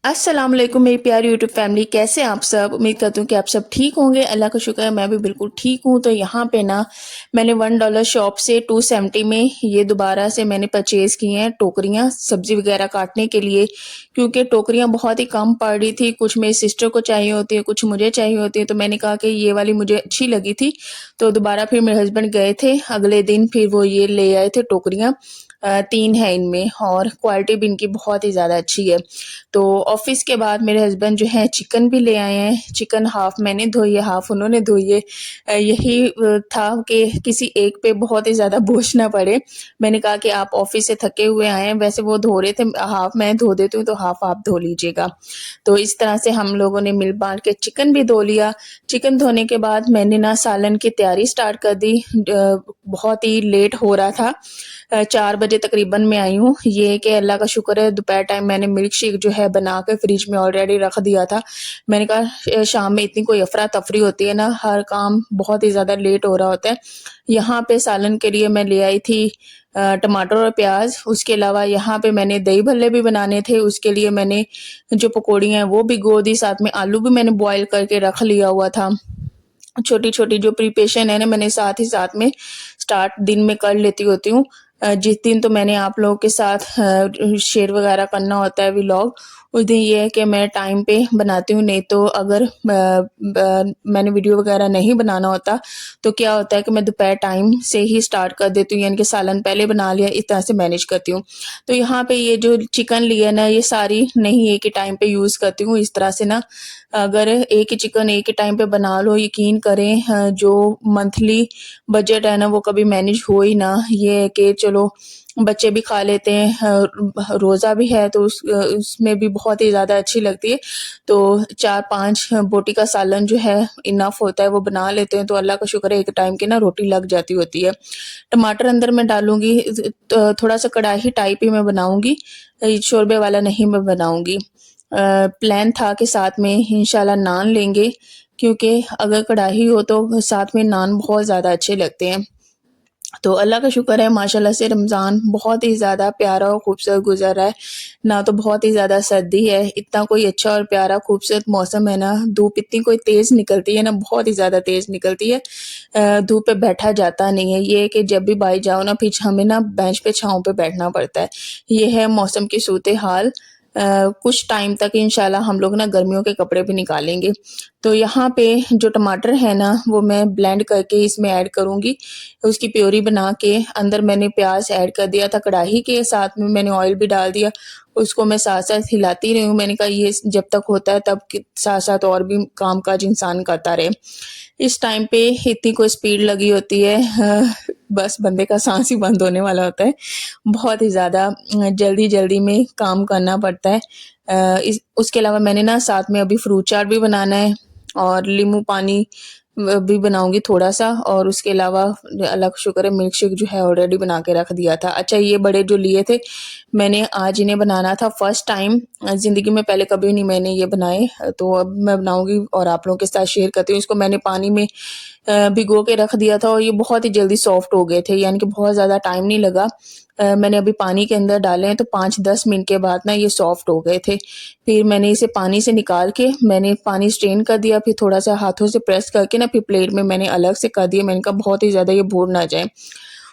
अस्सलाम वालेकुम मेरी प्यारी यूट्यूब फैमिली, कैसे हैं आप सब। उम्मीद करती हूँ कि आप सब ठीक होंगे। अल्लाह का शुक्र है मैं भी बिल्कुल ठीक हूँ। तो यहाँ पे ना मैंने $1 शॉप से 270 में ये दोबारा से मैंने परचेज़ की हैं टोकरियाँ सब्ज़ी वगैरह काटने के लिए, क्योंकि टोकरियाँ बहुत ही कम पड़ रही थी। कुछ मेरी सिस्टर को चाहिए होती है, कुछ मुझे चाहिए होती है। तो मैंने कहा कि ये वाली मुझे अच्छी लगी थी, तो दोबारा फिर मेरे हस्बैंड गए थे अगले दिन, फिर वो ये ले आए थे टोकरियाँ। 3 हैं इनमें और क्वालिटी भी इनकी बहुत ही ज़्यादा अच्छी है। तो ऑफिस के बाद मेरे हस्बैंड जो है चिकन भी ले आए हैं। चिकन हाफ मैंने धोई है, हाफ उन्होंने धोई है। यही था कि किसी एक पे बहुत ही ज़्यादा बोझ ना पड़े। मैंने कहा कि आप ऑफिस से थके हुए आए हैं, वैसे वो धो रहे थे, हाफ मैं धो देती हूँ तो हाफ आप धो लीजिएगा। तो इस तरह से हम लोगों ने मिल बांट के चिकन भी धो लिया। चिकन धोने के बाद मैंने ना सालन की तैयारी स्टार्ट कर दी। बहुत ही लेट हो रहा था। 4 बजे तकरीबन मैं आई हूँ। ये है कि अल्लाह का शुक्र है दोपहर टाइम मैंने मिल्क शेक जो है बना के फ्रिज में ऑलरेडी रख दिया था। मैंने कहा शाम में इतनी कोई अफरा-तफरी होती है ना, हर काम बहुत ही ज़्यादा लेट हो रहा होता है। यहाँ पे सालन के लिए मैं ले आई थी टमाटर और प्याज़। उसके अलावा यहाँ पे मैंने दही भल्ले भी बनाने थे, उसके लिए मैंने जो पकौड़ी हैं वो भिगो दी, साथ में आलू भी मैंने बॉयल करके रख लिया हुआ था। छोटी-छोटी जो प्रिपरेशन है ना, मैंने साथ ही साथ में स्टार्ट दिन में कर लेती होती हूँ। जिस दिन तो मैंने आप लोगों के साथ शेयर वगैरह करना होता है व्लॉग, उस दिन ये है कि मैं टाइम पे बनाती हूँ। नहीं तो अगर मैंने वीडियो वगैरह नहीं बनाना होता तो क्या होता है कि मैं दोपहर टाइम से ही स्टार्ट कर देती हूँ, यानी कि सालन पहले बना लिया, इस तरह से मैनेज करती हूँ। तो यहाँ पे ये जो चिकन लिया ना, ये सारी नहीं एक ही टाइम पे यूज़ करती हूँ। इस तरह से ना अगर एक ही चिकन एक ही टाइम पे बना लो, यकीन करें जो मंथली बजट है ना वो कभी मैनेज हो ही ना। ये है कि चलो बच्चे भी खा लेते हैं, रोज़ा भी है तो उसमें भी बहुत ही ज़्यादा अच्छी लगती है। तो 4-5 बोटी का सालन जो है इनफ होता है, वो बना लेते हैं। तो अल्लाह का शुक्र है एक टाइम की ना रोटी लग जाती होती है। टमाटर अंदर मैं डालूँगी, थोड़ा-सा कढ़ाई टाइप ही मैं बनाऊँगी, शोरबे वाला नहीं मैं बनाऊँगी। प्लान था कि साथ में इंशाल्लाह नान लेंगे, क्योंकि अगर कढ़ाई हो तो साथ में नान बहुत ज़्यादा अच्छे लगते हैं। तो अल्लाह का शुक्र है माशाल्लाह से रमज़ान बहुत ही ज़्यादा प्यारा और खूबसूरत गुज़र रहा है। ना तो बहुत ही ज़्यादा सर्दी है, इतना कोई अच्छा और प्यारा खूबसूरत मौसम है ना, धूप इतनी कोई तेज़ निकलती है ना, बहुत ही ज़्यादा तेज़ निकलती है। धूप पे बैठा जाता नहीं है। ये है कि जब भी बाहर जाओ ना, फिर हमें ना बेंच पे छाँव पे बैठना पड़ता है। ये है मौसम की सूरत-ए-हाल। कुछ टाइम तक इंशाल्लाह हम लोग ना गर्मियों के कपड़े भी निकालेंगे। तो यहाँ पे जो टमाटर है ना, वो मैं ब्लेंड करके इसमें ऐड करूँगी। उसकी प्योरी बना के अंदर मैंने प्याज़ ऐड कर दिया था कढ़ाई के, साथ में मैंने ऑयल भी डाल दिया। उसको मैं साथ-साथ हिलाती रही हूँ। मैंने कहा ये जब तक होता है तब कि साथ-साथ और भी काम-काज इंसान करता रहे। इस टाइम पे इतनी कोई स्पीड लगी होती है, बस बंदे का साँस ही बंद होने वाला होता है। बहुत ही ज़्यादा जल्दी-जल्दी में काम करना पड़ता है। इस उसके अलावा मैंने ना साथ में अभी फ्रूट चाट भी बनाना है और नींबू पानी भी बनाऊँगी थोड़ा-सा, और उसके अलावा अल्लाह का शुक्र है मिल्क शेक जो है ऑलरेडी बना के रख दिया था। अच्छा, ये बड़े जो लिए थे, मैंने आज इन्हें बनाना था फर्स्ट टाइम, ज़िंदगी में पहले कभी नहीं मैंने ये बनाए, तो अब मैं बनाऊँगी और आप लोगों के साथ शेयर करती हूँ। इसको मैंने पानी में भिगो के रख दिया था और ये बहुत ही जल्दी सॉफ्ट हो गए थे, यानी कि बहुत ज़्यादा टाइम नहीं लगा। मैंने अभी पानी के अंदर डाले हैं तो 5-10 मिनट के बाद ना ये सॉफ्ट हो गए थे। फिर मैंने इसे पानी से निकाल के मैंने पानी स्ट्रेन कर दिया, फिर थोड़ा-सा हाथों से प्रेस करके ना फिर प्लेट में मैंने अलग से कर दिया। मैंने कहा बहुत ही ज़्यादा ये भून ना जाए।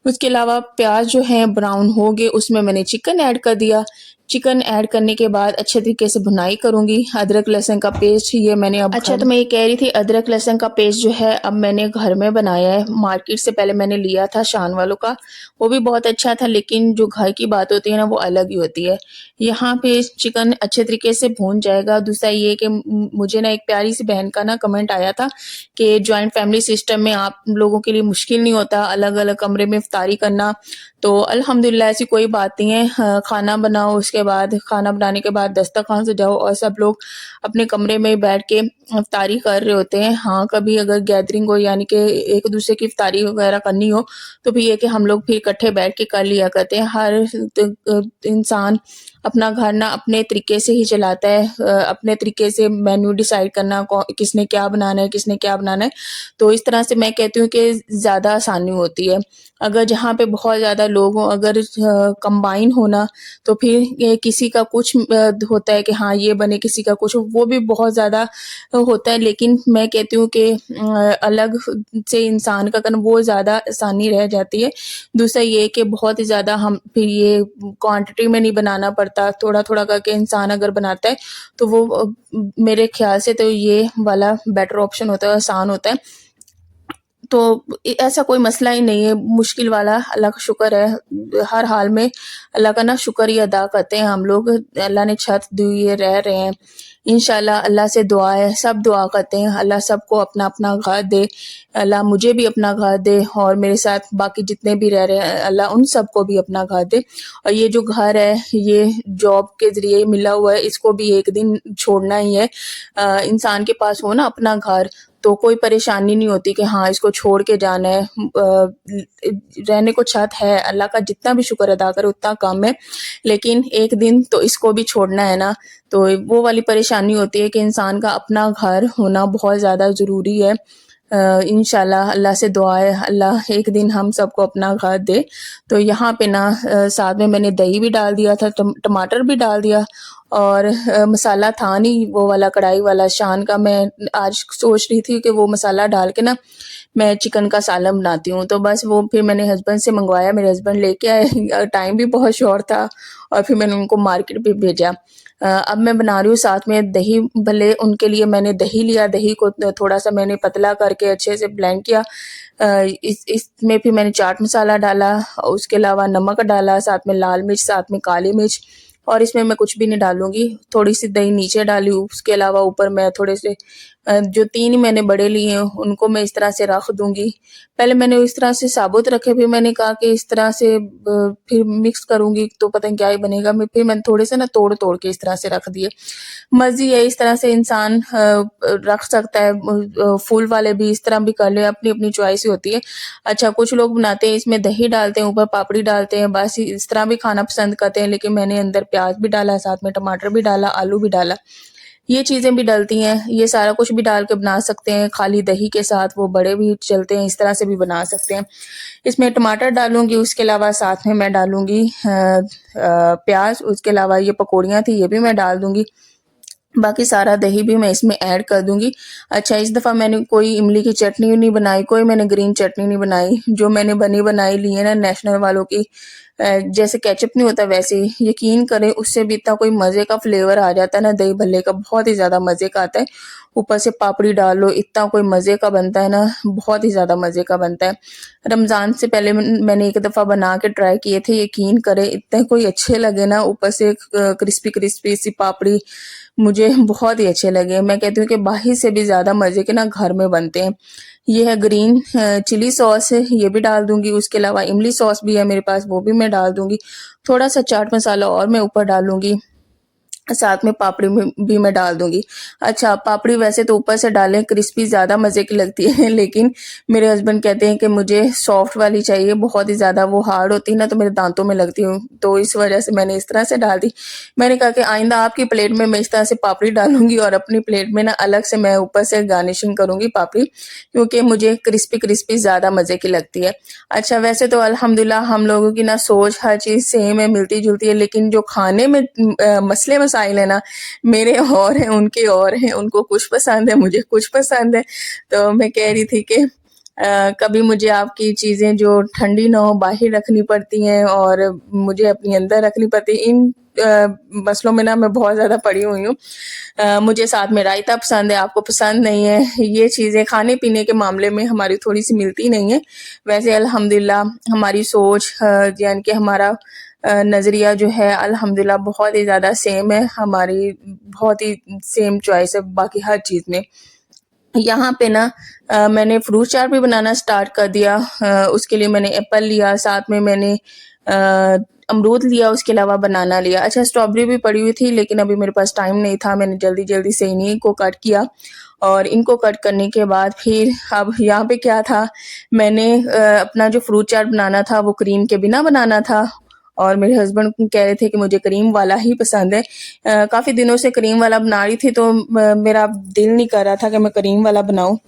उसके अलावा प्याज़ जो हैं ब्राउन हो गए, उसमें मैंने चिकन ऐड कर दिया। चिकन ऐड करने के बाद अच्छे तरीके से भुनाई करूँगी। अदरक लहसुन का पेस्ट ये मैंने अब अच्छा, तो मैं ये कह रही थी अदरक लहसुन का पेस्ट जो है अब मैंने घर में बनाया है। मार्केट से पहले मैंने लिया था शान वालों का, वो भी बहुत अच्छा था, लेकिन जो घर की बात होती है ना वो अलग ही होती है। यहाँ पे चिकन अच्छे तरीके से भून जाएगा। दूसरा ये कि मुझे ना एक प्यारी सी बहन का ना कमेंट आया था कि जॉइंट फैमिली सिस्टम में आप लोगों के लिए मुश्किल नहीं होता अलग-अलग कमरे में इफ्तारी करना। तो अल्हम्दुलिल्लाह ऐसी कोई बात नहीं है। खाना बनाओ, उसके बाद खाना बनाने के बाद दस्तरख़्वान सजाओ और सब लोग अपने कमरे में बैठ के इफ्तारी कर रहे होते हैं। हाँ, कभी अगर गैदरिंग हो, यानी कि एक दूसरे की इफ्तारी वगैरह करनी हो, तो फिर ये कि हम लोग फिर इकट्ठे बैठ के कर लिया करते हैं। हर इंसान अपना घर ना अपने तरीके से ही चलाता है। अपने तरीके से मेन्यू डिसाइड करना किसने क्या बनाना है, किसने क्या बनाना है। तो इस तरह से मैं कहती हूँ कि ज़्यादा आसानी होती है। अगर जहाँ पे बहुत ज़्यादा लोग हों, अगर कंबाइन हो ना, तो फिर कि किसी का कुछ होता है कि हाँ ये बने, किसी का कुछ, वो भी बहुत ज़्यादा होता है। लेकिन मैं कहती हूँ कि अलग से इंसान का करना वो ज़्यादा आसानी रह जाती है। दूसरा ये कि बहुत ही ज़्यादा हम फिर ये क्वांटिटी में नहीं बनाना पड़ता, थोड़ा-थोड़ा करके इंसान अगर बनाता है तो वो मेरे ख़्याल से तो ये वाला बेटर ऑप्शन होता है, आसान होता है। तो ऐसा कोई मसला ही नहीं है मुश्किल वाला, अल्लाह का शुक्र है। हर हाल में अल्लाह का ना शुक्र ही अदा करते हैं हम लोग। अल्लाह ने छत दी हुई है, रह रहे हैं। इंशाल्लाह अल्लाह से दुआ है, सब दुआ करते हैं अल्लाह सबको अपना-अपना घर दे। अल्लाह मुझे भी अपना घर दे और मेरे साथ बाकी जितने भी रह रहे हैं अल्लाह उन सबको भी अपना घर दे। और ये जो घर है ये जॉब के ज़रिए मिला हुआ है, इसको भी एक दिन छोड़ना ही है। इंसान के पास हो ना अपना घर तो कोई परेशानी नहीं होती कि हाँ इसको छोड़ के जाना है। रहने को छत है, अल्लाह का जितना भी शुक्र अदा करे उतना कम है। लेकिन एक दिन तो इसको भी छोड़ना है ना, तो वो वाली परेशानी होती है कि इंसान का अपना घर होना बहुत ज़्यादा ज़रूरी है। इंशाल्लाह अल्लाह से दुआ है अल्लाह एक दिन हम सबको अपना घर दे। तो यहाँ पे ना साथ में मैंने दही भी डाल दिया था, टमाटर भी डाल दिया और मसाला था नहीं वो वाला कढ़ाई वाला शान का। मैं आज सोच रही थी कि वो मसाला डाल के ना मैं चिकन का सालन बनाती हूँ, तो बस वो फिर मैंने हस्बैंड से मंगवाया, मेरे हस्बैंड लेके आए। टाइम भी बहुत शॉर्ट था और फिर मैंने उनको मार्केट भी भेजा। अब मैं बना रही हूँ साथ में दही भल्ले। उनके लिए मैंने दही लिया, दही को थोड़ा-सा मैंने पतला करके अच्छे से ब्लेंड किया। इसमें फिर मैंने चाट मसाला डाला, उसके अलावा नमक डाला, साथ में लाल मिर्च, साथ में काली मिर्च और इसमें मैं कुछ भी नहीं डालूँगी। थोड़ी-सी दही नीचे डाली, उसके अलावा ऊपर मैं थोड़े से जो 3 ही मैंने बड़े लिए हैं उनको मैं इस तरह से रख दूँगी। पहले मैंने इस तरह से साबुत रखे, फिर मैंने कहा कि इस तरह से फिर मिक्स करूँगी तो पता नहीं क्या ही बनेगा। फिर मैंने थोड़े से ना तोड़-तोड़ के इस तरह से रख दिए। मर्ज़ी है, इस तरह से इंसान रख सकता है। फूल वाले भी इस तरह भी कर ले, अपनी-अपनी चॉइस ही होती है। अच्छा कुछ लोग बनाते हैं इसमें दही डालते हैं, ऊपर पापड़ी डालते हैं, बस इस तरह भी खाना पसंद करते हैं। लेकिन मैंने अंदर प्याज़ भी डाला, साथ में टमाटर भी डाला, आलू भी डाला। ये चीज़ें भी डलती हैं, ये सारा कुछ भी डाल के बना सकते हैं। खाली दही के साथ वो बड़े भी चलते हैं, इस तरह से भी बना सकते हैं। इसमें टमाटर डालूँगी, उसके अलावा साथ में मैं डालूँगी प्याज़, उसके अलावा ये पकौड़ियाँ थी ये भी मैं डाल दूँगी। बाकी सारा दही भी मैं इसमें ऐड कर दूँगी। अच्छा इस दफ़ा मैंने कोई इमली की चटनी नहीं बनाई, कोई मैंने ग्रीन चटनी नहीं बनाई। जो मैंने बनी-बनाई ली है ना नेशनल वालों की, जैसे केचअप नहीं होता वैसे ही। यकीन करें उससे भी इतना कोई मज़े का फ्लेवर आ जाता है ना दही भल्ले का, बहुत ही ज़्यादा मज़े का आता है। ऊपर से पापड़ी डाल लो, इतना कोई मज़े का बनता है ना, बहुत ही ज़्यादा मज़े का बनता है। रमज़ान से पहले मैंने एक दफ़ा बना के ट्राई किए थे, यकीन करें इतने कोई अच्छे लगे ना, ऊपर से क्रिस्पी-क्रिस्पी सी पापड़ी, मुझे बहुत ही अच्छे लगे। मैं कहती हूँ कि बाहर से भी ज़्यादा मज़े के ना घर में बनते हैं। ये है ग्रीन चिली सॉस है, ये भी डाल दूँगी। उसके अलावा इमली सॉस भी है मेरे पास, वो भी मैं डाल दूँगी। थोड़ा-सा चाट मसाला और मैं ऊपर डालूँगी। साथ में पापड़ी में भी मैं डाल दूँगी। अच्छा पापड़ी वैसे तो ऊपर से डालें क्रिस्पी ज़्यादा मज़े की लगती है लेकिन मेरे हस्बैंड कहते हैं कि मुझे सॉफ्ट वाली चाहिए, बहुत ही ज़्यादा वो हार्ड होती है ना तो मेरे दाँतों में लगती हूँ, तो इस वजह से मैंने इस तरह से डाल दी। मैंने कहा कि आइंदा आपकी प्लेट में मैं इस तरह से पापड़ी डालूँगी और अपनी प्लेट में ना अलग से मैं ऊपर से गार्निशिंग करूँगी पापड़ी, क्योंकि मुझे क्रिस्पी-क्रिस्पी ज़्यादा मज़े की लगती है। अच्छा वैसे तो अल्हम्दुलिल्लाह हम लोगों की ना सोच हर चीज़ सेम है, मिलती-जुलती है, लेकिन जो खाने में मसले मसाइल है ना, मेरे और हैं, उनके और हैं। उनको कुछ पसंद है, मुझे कुछ पसंद है। तो मैं कह रही थी कि कभी मुझे आपकी चीज़ें जो ठंडी ना हो बाहर रखनी पड़ती हैं और मुझे अपनी अंदर रखनी पड़ती है। इन मसलों में ना मैं बहुत ज़्यादा पड़ी हुई हूँ। मुझे साथ में रायता पसंद है, आपको पसंद नहीं है। ये चीज़ें खाने-पीने के मामले में हमारी थोड़ी-सी मिलती नहीं है। वैसे अल्हम्दुलिल्लाह हमारी सोच यानी कि हमारा नज़रिया जो है अल्हम्दुलिल्लाह बहुत ही ज़्यादा सेम है, हमारी बहुत ही सेम चॉइस है बाकी हर चीज़ में। यहाँ पे ना मैंने फ्रूट चाट भी बनाना स्टार्ट कर दिया। उसके लिए मैंने एप्पल लिया, साथ में मैंने अमरूद लिया, उसके अलावा बनाना लिया। अच्छा स्ट्रॉबेरी भी पड़ी हुई थी लेकिन अभी मेरे पास टाइम नहीं था, मैंने जल्दी-जल्दी से इन्हीं को कट किया और इनको कट करने के बाद फिर अब यहाँ पे क्या था, मैंने अपना जो फ्रूट चाट बनाना था वो क्रीम के बिना बनाना था और मेरे हस्बैंड कह रहे थे कि मुझे क्रीम वाला ही पसंद है। काफ़ी दिनों से क्रीम वाला बना रही थी तो मेरा दिल नहीं कर रहा था कि मैं क्रीम वाला बनाऊँ।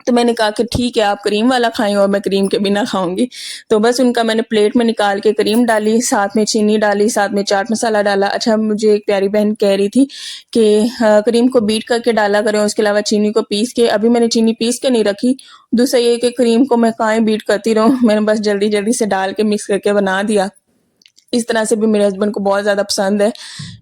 तो मैंने कहा कि ठीक है, आप क्रीम वाला खाएँ और मैं क्रीम के बिना खाऊँगी। तो बस उनका मैंने प्लेट में निकाल के क्रीम डाली, साथ में चीनी डाली, साथ में चाट मसाला डाला। अच्छा, मुझे एक प्यारी बहन कह रही थी कि क्रीम को बीट करके डाला करें, उसके अलावा चीनी को पीस के। अभी मैंने चीनी पीस के नहीं रखी। दूसरा ये कि क्रीम को मैं काहे बीट करती रहूँ, मैंने बस जल्दी-जल्दी से डाल के मिक्स करके बना दिया। इस तरह से भी मेरे हस्बैंड को बहुत ज़्यादा पसंद है।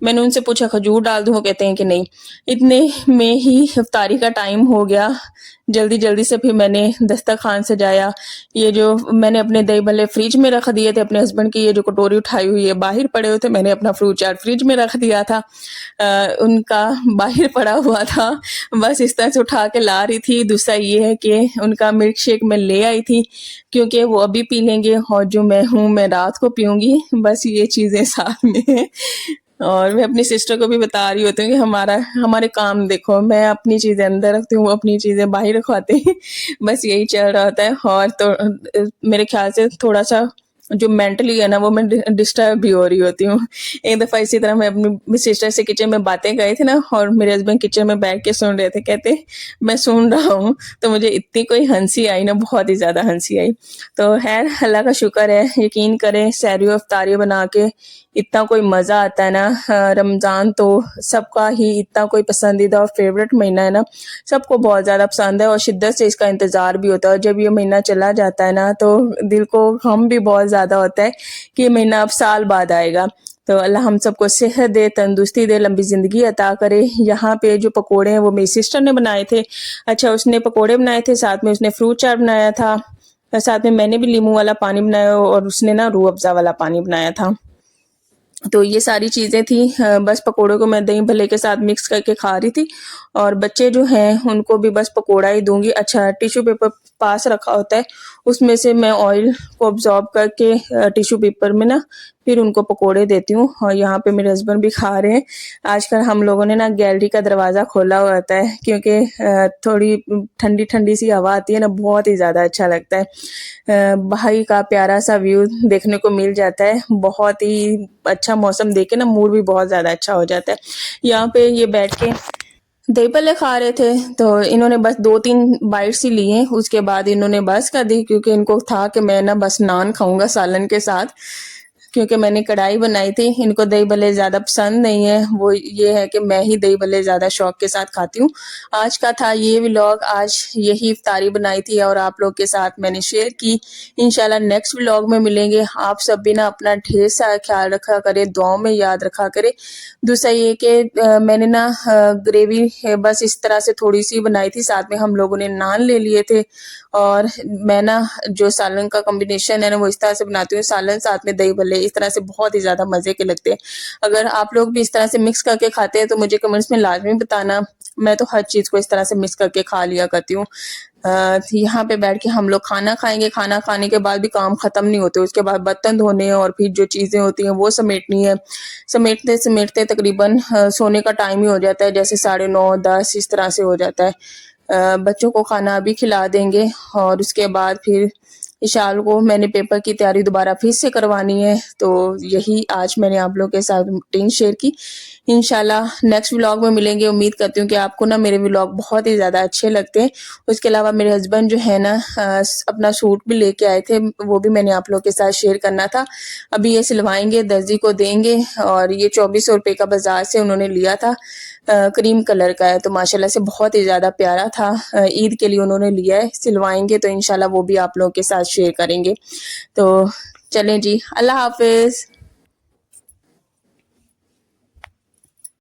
मैंने उनसे पूछा खजूर डाल दूँ? वो कहते हैं कि नहीं। इतने में ही इफ्तारी का टाइम हो गया। जल्दी-जल्दी से फिर मैंने दस्तरखान सजाया। ये जो मैंने अपने दही भल्ले फ्रिज में रख दिए थे, अपने हस्बैंड की ये जो कटोरी उठाई हुई है बाहर पड़े हुए थे, मैंने अपना फ्रूट चाट फ्रिज में रख दिया था। उनका बाहर पड़ा हुआ था, बस इस तरह से उठा के ला रही थी। दूसरा ये है कि उनका मिल्क शेक मैं ले आई थी, क्योंकि वो अभी पी लेंगे और जो मैं हूँ, मैं रात को पीऊँगी। बस ये चीज़ें साथ में हैं। और मैं अपनी सिस्टर को भी बता रही होती हूँ कि हमारे काम देखो, मैं अपनी चीज़ें अंदर रखती हूँ, वो अपनी चीज़ें बाहर रखवाते हैं। बस यही चल रहा होता है। और तो मेरे ख्याल से थोड़ा-सा जो मेंटली है ना, वो मैं डिस्टर्ब भी हो रही होती हूँ। एक दफ़ा इसी तरह मैं अपनी सिस्टर से किचन में बातें कर रही थी ना, और मेरे हस्बैंड किचन में बैठ के सुन रहे थे। कहते मैं सुन रहा हूँ, तो मुझे इतनी कोई हँसी आई ना, बहुत ही ज़्यादा हँसी आई। तो ख़ैर अल्लाह का शुक्र है, यकीन करें सहरी और इफ्तारी बना के इतना कोई मज़ा आता है ना। रमज़ान तो सबका ही इतना कोई पसंदीदा और फ़ेवरेट महीना है ना, सबको बहुत ज़्यादा पसंद है और शिद्दत से इसका इंतज़ार भी होता है। और जब ये महीना चला जाता है ना, तो दिल को गम भी बहुत ज़्यादा होता है कि ये महीना अब साल बाद आएगा। तो अल्लाह हम सबको सेहत दे, तंदुरुस्ती दे, लंबी ज़िंदगी अता करे। यहाँ पे जो पकोड़े हैं वो मेरी सिस्टर ने बनाए थे। अच्छा, उसने पकोड़े बनाए थे, साथ में उसने फ्रूट चाट बनाया था, और साथ में मैंने भी नींबू वाला पानी बनाया और उसने ना रूह अफ़ज़ा वाला पानी बनाया था। तो ये सारी चीज़ें थी। बस पकोड़ों को मैं दही भल्ले के साथ मिक्स करके खा रही थी, और बच्चे जो हैं उनको भी बस पकोड़ा ही दूँगी। अच्छा, टिश्यू पेपर पास रखा होता है, उसमें से मैं ऑयल को अब्ज़ॉर्ब करके टिश्यू पेपर में ना फिर उनको पकोड़े देती हूँ। और यहाँ पे मेरे हस्बैंड भी खा रहे हैं। आजकल हम लोगों ने ना गैलरी का दरवाज़ा खोला हुआ होता है, क्योंकि थोड़ी ठंडी-ठंडी सी हवा आती है ना, बहुत ही ज़्यादा अच्छा लगता है। बाहर का प्यारा सा व्यू देखने को मिल जाता है। बहुत ही अच्छा मौसम देख के ना मूड भी बहुत ज़्यादा अच्छा हो जाता है। यहाँ पे ये बैठ के दही भल्ले खा रहे थे, तो इन्होंने बस 2-3 बाइट्स ही लिए, उसके बाद इन्होंने बस कर दी, क्योंकि इनको था कि मैं ना बस नान खाऊँगा सालन के साथ। क्योंकि मैंने कढ़ाई बनाई थी, इनको दही भल्ले ज़्यादा पसंद नहीं है। वो ये है कि मैं ही दही भल्ले ज़्यादा शौक के साथ खाती हूँ। आज का था ये व्लॉग, आज यही इफ्तारी बनाई थी और आप लोग के साथ मैंने शेयर की। इंशाल्लाह नेक्स्ट व्लॉग में मिलेंगे। आप सब भी ना अपना ढेर सारा ख्याल रखा करें, दुआओं में याद रखा करें। दूसरा ये कि मैंने ना ग्रेवी बस इस तरह से थोड़ी-सी बनाई थी, साथ में हम लोगों ने नान ले लिए थे। और मैं ना जो सालन का कॉम्बिनेशन है ना, वो इस तरह से बनाती हूँ, सालन साथ में दही भल्ले, इस तरह से बहुत ही ज़्यादा मज़े के लगते हैं। अगर आप लोग भी इस तरह से मिक्स करके खाते हैं तो मुझे कमेंट्स में लाज़मी बताना। मैं तो हर चीज़ को इस तरह से मिक्स करके खा लिया करती हूँ। यहाँ पे बैठ के हम लोग खाना खाएँगे, खाना खाने के बाद भी काम ख़त्म नहीं होते, उसके बाद बर्तन धोने हैं और फिर जो चीज़ें होती हैं वो समेटनी है। समेटते-समेटते तकरीबन सोने का टाइम ही हो जाता है, जैसे 9:30 10 इस तरह से हो जाता है। बच्चों को खाना अभी खिला देंगे और उसके बाद फिर इशाल को मैंने पेपर की तैयारी दोबारा फिर से करवानी है। तो यही आज मैंने आप लोगों के साथ रूटीन शेयर की। इंशाल्लाह नेक्स्ट व्लॉग में मिलेंगे। उम्मीद करती हूँ कि आपको ना मेरे व्लॉग बहुत ही ज़्यादा अच्छे लगते हैं। उसके अलावा मेरे हस्बैंड जो है ना अपना सूट भी लेके आए थे, वो भी मैंने आप लोगों के साथ शेयर करना था। अभी ये सिलवाएंगे, दर्जी को देंगे, और ये 2400 रुपये का बाज़ार से उन्होंने लिया था। क्रीम कलर का है, तो माशाल्लाह से बहुत ही ज़्यादा प्यारा था। ईद के लिए उन्होंने लिया है, सिलवाएंगे तो इंशाल्लाह वो भी आप लोगों के साथ शेयर करेंगे। तो चलें जी, अल्लाह हाफ़िज़।